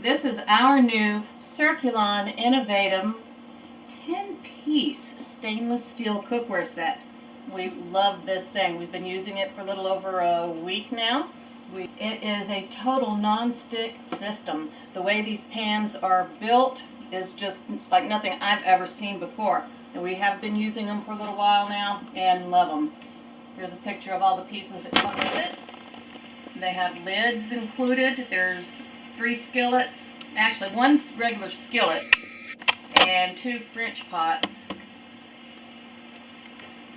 This is our new Circulon Innovatum 10-piece stainless steel cookware set. We love this thing. We've been using it for a little over a week now. It is a total non-stick system. The way these pans are built is just like nothing I've ever seen before. And we have been using them for a little while now and love them. Here's a picture of all the pieces that come with it. They have lids included. There's 3 skillets, actually 1 regular skillet and 2 French pots.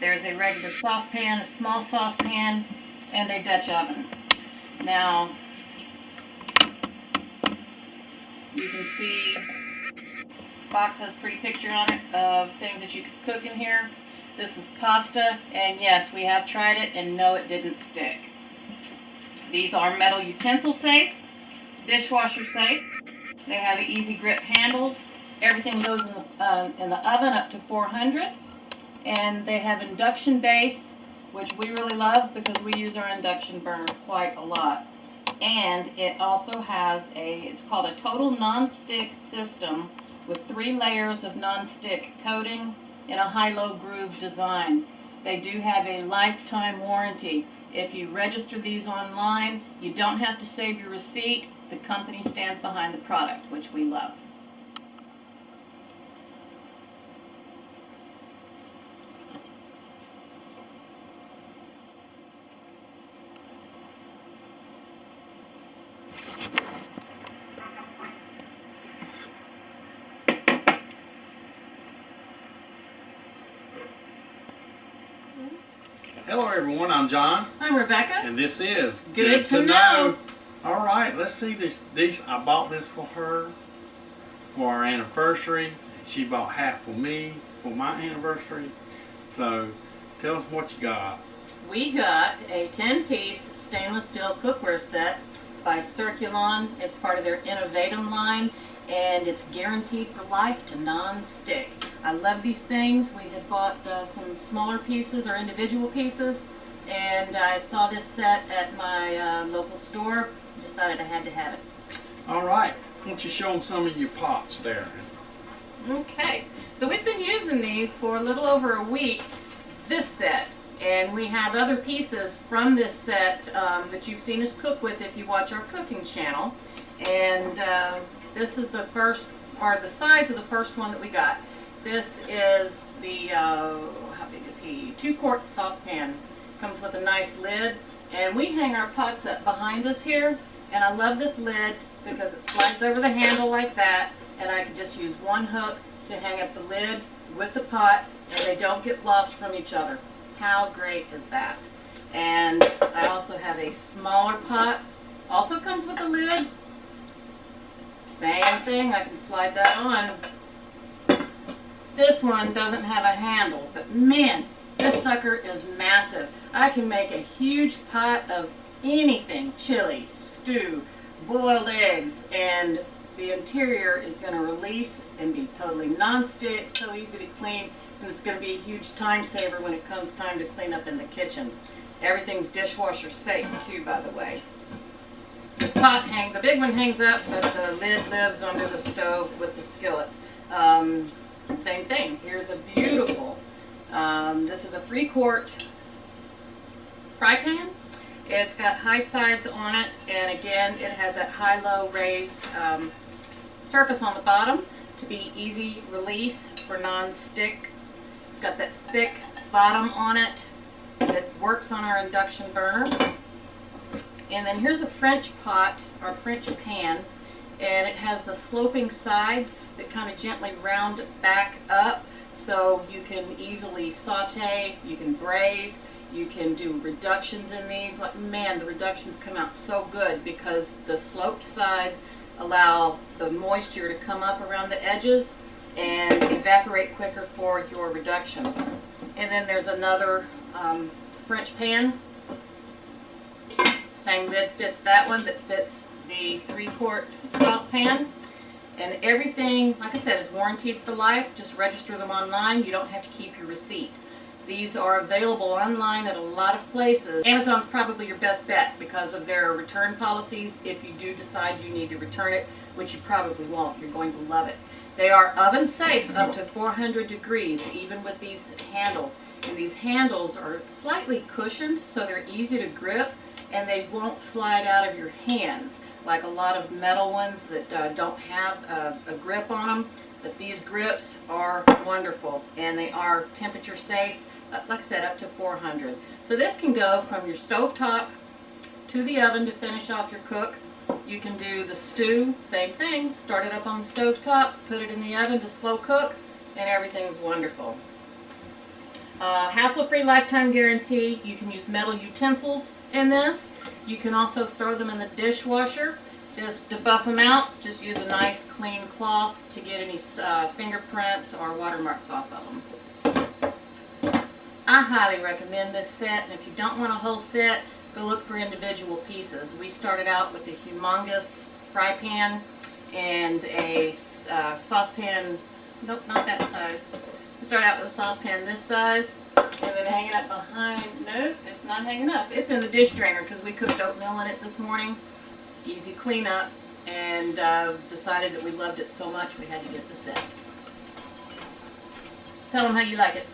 There's a regular saucepan, a small saucepan, and a Dutch oven. Now, you can see the box has a pretty picture on it of things that you could cook in here. This is pasta, and yes, we have tried it, and no, it didn't stick. These are metal utensil safe, dishwasher safe. They have easy grip handles. Everything goes in the oven up to 400. And they have induction base, which we really love because we use our induction burner quite a lot. And it also has it's called a total non-stick system with 3 layers of non-stick coating in a high-low groove design. They do have a lifetime warranty. If you register these online, you don't have to save your receipt. The company stands behind the product, which we love. Hello everyone, I'm John. I'm Rebecca. And this is Good to Know. Alright, let's see these. I bought this for her for our anniversary. She bought half for me for my anniversary. So tell us what you got. We got a 10-piece stainless steel cookware set by Circulon. It's part of their Innovatum line, and it's guaranteed for life to non-stick. I love these things. We had bought some smaller pieces or individual pieces, and I saw this set at my local store. Decided I had to have it. Alright, why don't you show them some of your pots there. Okay, so we've been using these for a little over a week, this set. And we have other pieces from this set that you've seen us cook with if you watch our cooking channel. And this is the first, or the size of the first one that we got. This is the, how big is he? 2-quart saucepan. Comes with a nice lid. And we hang our pots up behind us here. And I love this lid because it slides over the handle like that. And I can just use one hook to hang up the lid with the pot, and they don't get lost from each other. How great is that? And I also have a smaller pot. Also comes with a lid. Same thing, I can slide that on. This one doesn't have a handle, but man, this sucker is massive. I can make a huge pot of anything, chili, stew, boiled eggs, and the interior is going to release and be totally non-stick, so easy to clean, and it's going to be a huge time saver when it comes time to clean up in the kitchen. Everything's dishwasher safe too, by the way. This pot the big one hangs up, but the lid lives under the stove with the skillets. Same thing. Here's a beautiful, this is a 3-quart fry pan. It's got high sides on it, and again, it has that high-low raised surface on the bottom to be easy release for non-stick. It's got that thick bottom on it that works on our induction burner. And then here's a French pot, or French pan, and it has the sloping sides that kind of gently round back up, so you can easily saute, you can braise, you can do reductions in these. Like, man, the reductions come out so good because the sloped sides allow the moisture to come up around the edges and evaporate quicker for your reductions. And then there's another French pan. Same lid fits that one that fits the 3-quart saucepan. And everything, like I said, is warranted for life. Just register them online. You don't have to keep your receipt. These are available online at a lot of places. Amazon's probably your best bet because of their return policies if you do decide you need to return it, which you probably won't. You're going to love it. They are oven safe up to 400 degrees, even with these handles. And these handles are slightly cushioned, so they're easy to grip, and they won't slide out of your hands like a lot of metal ones that don't have a grip on them. But these grips are wonderful, and they are temperature safe, like I said, up to 400. So this can go from your stovetop to the oven to finish off your cook. You can do the stew, same thing, start it up on the stovetop, put it in the oven to slow cook, and everything's wonderful. Hassle-free lifetime guarantee. You can use metal utensils in this. You can also throw them in the dishwasher. Just to buff them out, just use a nice clean cloth to get any fingerprints or watermarks off of them. I highly recommend this set, and if you don't want a whole set, go look for individual pieces. We started out with a humongous fry pan and a saucepan, nope, not that size. We started out with a saucepan this size, and then hanging up behind, nope, it's not hanging up. It's in the dish drainer because we cooked oatmeal in it this morning. Easy cleanup, and decided that we loved it so much we had to get the set. Tell them how you like it.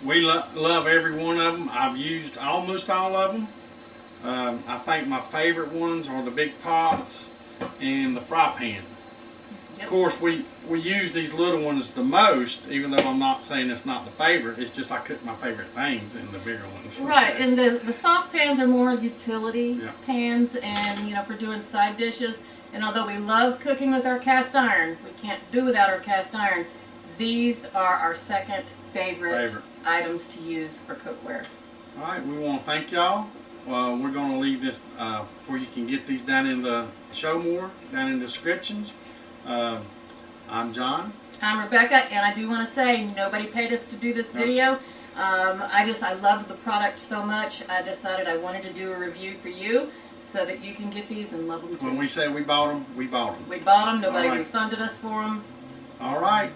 We love every one of them. I've used almost all of them. I think my favorite ones are the big pots and the fry pan. Yep. Of course, we use these little ones the most, even though I'm not saying it's not the favorite. It's just I cook my favorite things in the bigger ones. Right, and the saucepans are more utility pans, and you know, for doing side dishes. And although we love cooking with our cast iron, we can't do without our cast iron. These are our second favorite items to use for cookware. All right, we want to thank y'all. We're going to leave this where you can get these down in the show more, down in the descriptions. I'm John. I'm Rebecca, and I do want to say nobody paid us to do this video. I loved the product so much, I decided I wanted to do a review for you so that you can get these and love them too. When we say we bought them, we bought them. We bought them. Nobody refunded us for them. All right.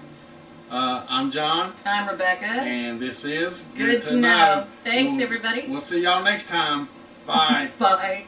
I'm John. I'm Rebecca. And this is Good to Know. Thanks, everybody. We'll see y'all next time. Bye. Bye.